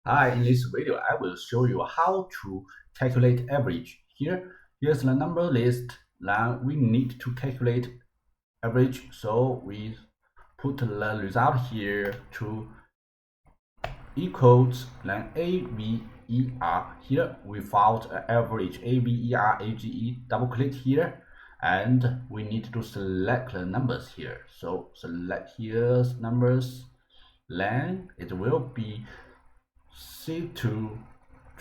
Hi, in this video, I will show you how to calculate average. Here's the number list. Then we need to calculate average. So we put the result here to equals then AVER. Here we found an average AVER. Double click here and we need to select the numbers here. So select here's numbers. Then it will be C2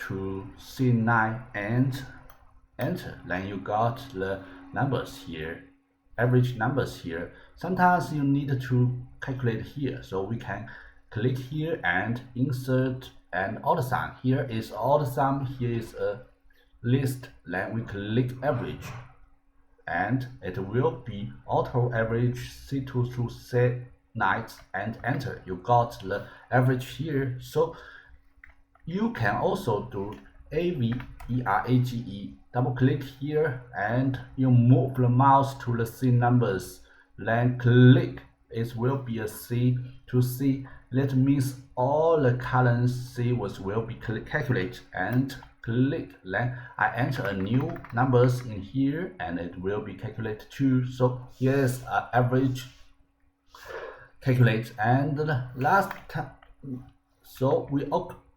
to C9 and enter. Then you got the numbers here, average numbers here. Sometimes you need to calculate here, so we can click here and insert an odd sign. Here is odd sum, here is a list. Then we click average and it will be auto average C2 to C9 and enter. You got the average here. So you can also do AVERAGE. Double click here and you move the mouse to the C numbers. Then click. It will be a C to C. That means all the current C will be calculated and click. Then I enter a new numbers in here and it will be calculated too. So here's average calculate and the last time. So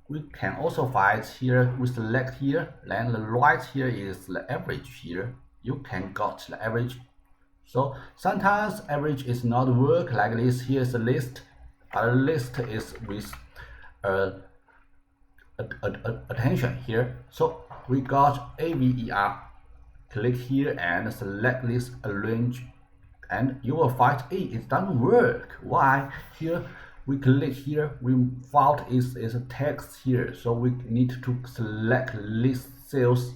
we can also find here, we select here, then the right here is the average here. You can got the average. So sometimes average is not work like this. Here's the list. A list is with attention here. So we got AVER. Click here and select this arrange and you will find it doesn't work. Why? Here we click here, we found is a text here, so we need to select list sales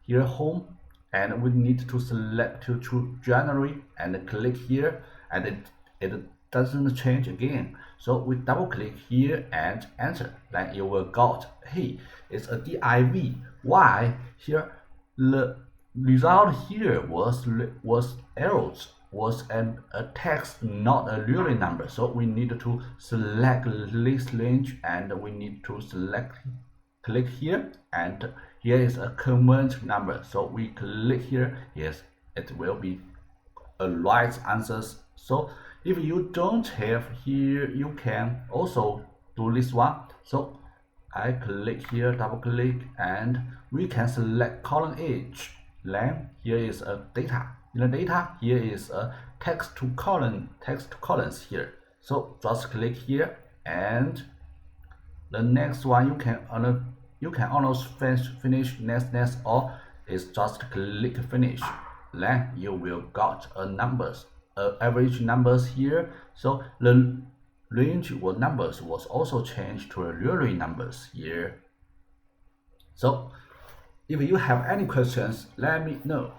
here home and we need to select to January and click here and it doesn't change again. So we double click here and enter. Then you will got, hey, it's a div. Why? Here the result here was errors, was a text, not a real number. So we need to select list range and we need to select, click here, and here is a current number. So we click here, yes, it will be a right answers. So if you don't have here, you can also do this one. So I click here, double click, and we can select column H. Then here is a data. In the data, here is a text to columns here. So just click here, and the next one you can almost finish next or is just click finish. Then you will got a numbers, average numbers here. So the range or numbers was also changed to a real numbers here. So if you have any questions, let me know.